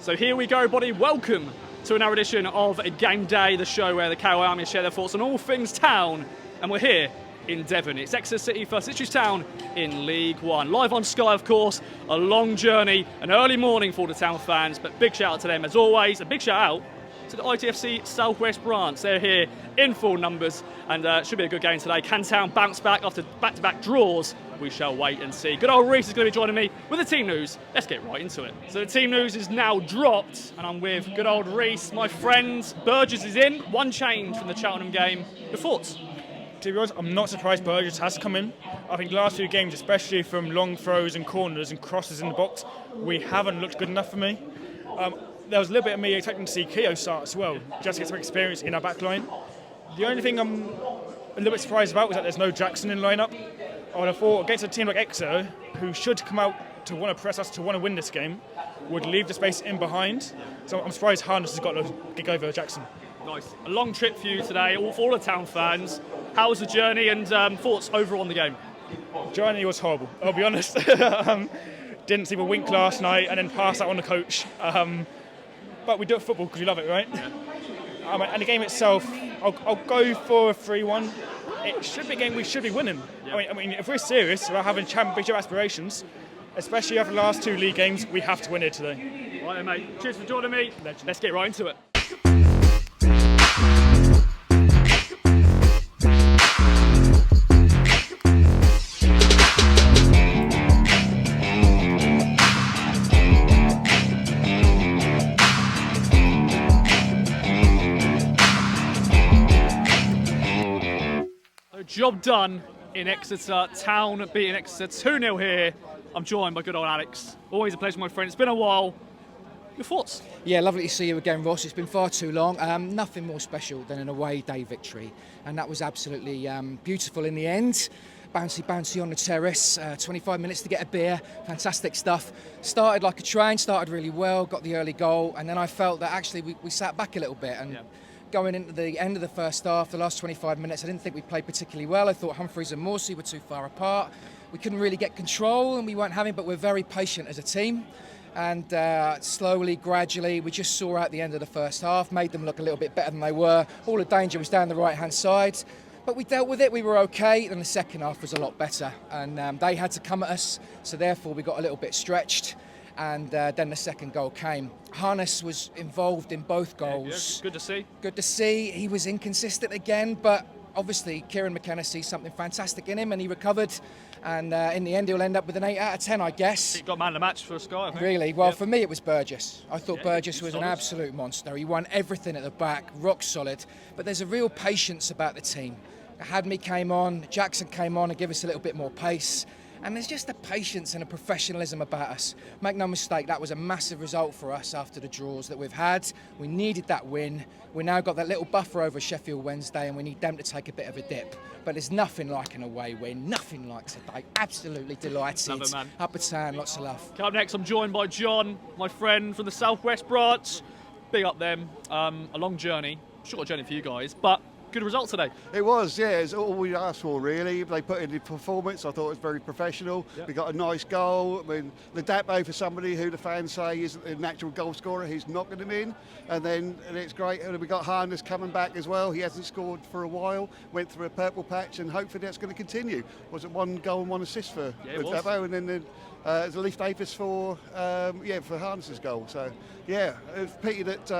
So here we go, everybody. Welcome to another edition of Game Day, the show where the KO Army share their thoughts on all things town. And we're here in Devon. It's Exeter City versus Ipswich Town in League One. Live on Sky, of course. A long journey, an early morning for the town fans. But big shout out to them as always. A big shout out to the ITFC Southwest branch. They're here in full numbers and should be a good game today. Can Town bounce back after back-to-back draws? We shall wait and see. Good old Reese is going to be joining me with the team news. Let's get right into it. So the team news is now dropped and I'm with good old Reese, my friend. Burgess is in. One change from the Cheltenham game. Your thoughts? To be honest, I'm not surprised Burgess has come in. I think last few games, especially from long throws and corners and crosses in the box, we haven't looked good enough for me. There was a little bit of me expecting to see Keogh start as well, just to get some experience in our back line. The only thing I'm a little bit surprised about was that there's no Jackson in lineup. I would have thought against a team like Exeter, who should come out to want to press us, to want to win this game, would leave the space in behind. So I'm surprised Harness has got to gig over Jackson. Nice. A long trip for you today, all for all the town fans. How was the journey and thoughts overall on the game? Journey was horrible, I'll be honest. Didn't see a wink last night and then passed out on the coach. But we do it football because we love it, right? Yeah. And the game itself, I'll go for a 3-1. It should be a game we should be winning. Yeah. I mean, if we're serious about having championship aspirations, especially after the last two league games, we have to win it today. Right then, mate. Cheers for joining me. Legend. Let's get right into it. Job done in Exeter. Town beating Exeter 2-0 here. I'm joined by good old Alex. Always a pleasure, my friend. It's been a while. Your thoughts? Yeah, lovely to see you again, Ross. It's been far too long. Nothing more special than an away day victory. And that was absolutely beautiful in the end. Bouncy on the terrace, 25 minutes to get a beer, fantastic stuff. Started like a train, started really well, got the early goal, and then I felt that actually we sat back a little bit. And going into the end of the first half, the last 25 minutes, I didn't think we played particularly well. I thought Humphreys and Morsey were too far apart. We couldn't really get control and we weren't having, but we're very patient as a team. And slowly, gradually, we just saw out the end of the first half, made them look a little bit better than they were. All the danger was down the right-hand side. But we dealt with it, we were okay, and the second half was a lot better. And they had to come at us, so therefore we got a little bit stretched. And then the second goal came. Harness was involved in both goals. Yeah, good to see. Good to see. He was inconsistent again, but obviously Kieran McKenna sees something fantastic in him and he recovered. And in the end, he'll end up with an 8 out of 10, I guess. He got man of the match for Sky, I think. Really? Well, for me, it was Burgess. I thought Burgess was solid. an absolute monster. He won everything at the back, rock solid. But there's a real patience about the team. Hadmi came on, Jackson came on and gave us a little bit more pace. And there's just a patience and a professionalism about us. Make no mistake, that was a massive result for us after the draws that we've had. We needed that win. We now got that little buffer over Sheffield Wednesday and we need them to take a bit of a dip. But there's nothing like an away win, nothing like today. Absolutely delighted. Love it, man. Upper Town, lots of love. Coming up next, I'm joined by John, my friend from the Southwest branch. Big up them. A long journey, short journey for you guys, but good result today. It was, yeah. It's all we asked for, really. They put in the performance. I thought it was very professional. Yep. We got a nice goal. I mean, the Dapo for somebody who the fans say isn't a natural goal scorer, he's knocking them in. And it's great. And we got Harness coming back as well. He hasn't scored for a while. Went through a purple patch, and hopefully that's going to continue. Was it 1 goal and 1 assist for Dapo? And then there's a Leif Davis for Harness's goal. So, yeah, it's a pity that.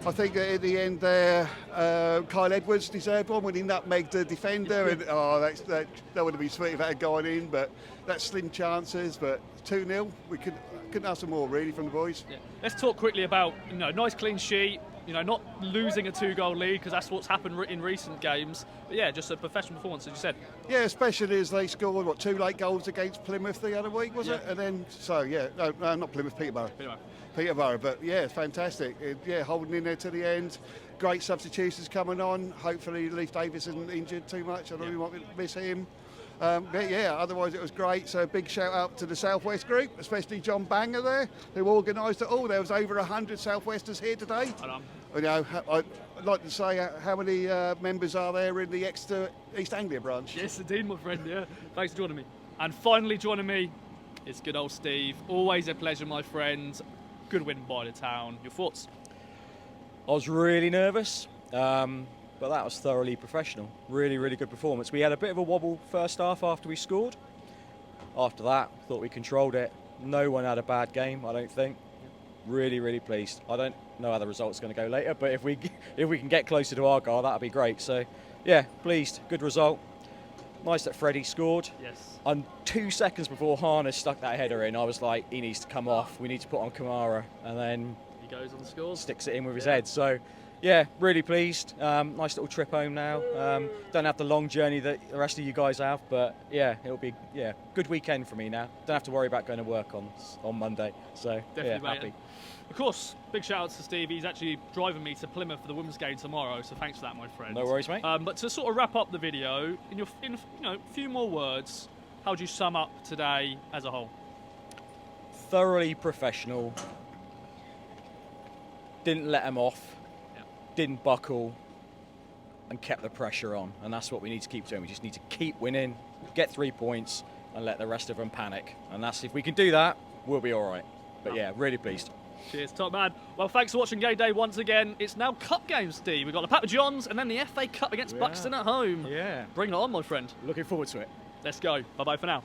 I think at the end there, Kyle Edwards deserved one when he nutmegged the defender, and that would have been sweet if that had gone in, but that's slim chances. But 2-0, we couldn't ask for more really from the boys. Yeah. Let's talk quickly about nice clean sheet. Not losing a 2-goal lead because that's what's happened in recent games. But yeah, just a professional performance, as you said. Yeah, especially as they scored 2 late goals against Plymouth the other week, was it? And then no, not Plymouth, Peterborough, but yeah, it's fantastic. Holding in there to the end. Great substitutions coming on. Hopefully Leif Davis isn't injured too much. I don't really want to miss him. But yeah, otherwise it was great. So a big shout out to the Southwest group, especially John Banger there, who organised it all. There was over 100 Southwesters here today. I'd like to say how many members are there in the Exeter East Anglia branch. Yes, indeed, my friend. Yeah, thanks for joining me. And finally joining me is good old Steve. Always a pleasure, my friend. Good win by the town. Your thoughts? I was really nervous, but that was thoroughly professional. Really, really good performance. We had a bit of a wobble first half after we scored. After that, thought we controlled it. No one had a bad game, I don't think. Really, really pleased. I don't know how the result's going to go later, but if we can get closer to our goal, that'd be great. So, yeah, pleased. Good result. Nice that Freddie scored. Yes. And 2 seconds before Harness stuck that header in, I was like, he needs to come off. We need to put on Kamara. And then He goes on the scores. sticks it in with his head. So, yeah, really pleased. Nice little trip home now. Don't have the long journey that the rest of you guys have, but yeah, it'll be good weekend for me now. Don't have to worry about going to work on Monday. So, Definitely, yeah, mate. happy. Of course, big shout out to Steve. He's actually driving me to Plymouth for the women's game tomorrow, so thanks for that, my friend. No worries, mate. But to sort of wrap up the video, in a few more words, how would you sum up today as a whole? Thoroughly professional. Didn't let them off. Yeah. Didn't buckle. And kept the pressure on. And that's what we need to keep doing. We just need to keep winning, get 3 points, and let the rest of them panic. And that's, if we can do that, we'll be all right. But yeah, really pleased. Cheers, top man. Well, thanks for watching Game Day once again. It's now Cup games, Steve. We've got the Papa Johns and then the FA Cup against Buxton at home. Yeah. Bring it on, my friend. Looking forward to it. Let's go. Bye-bye for now.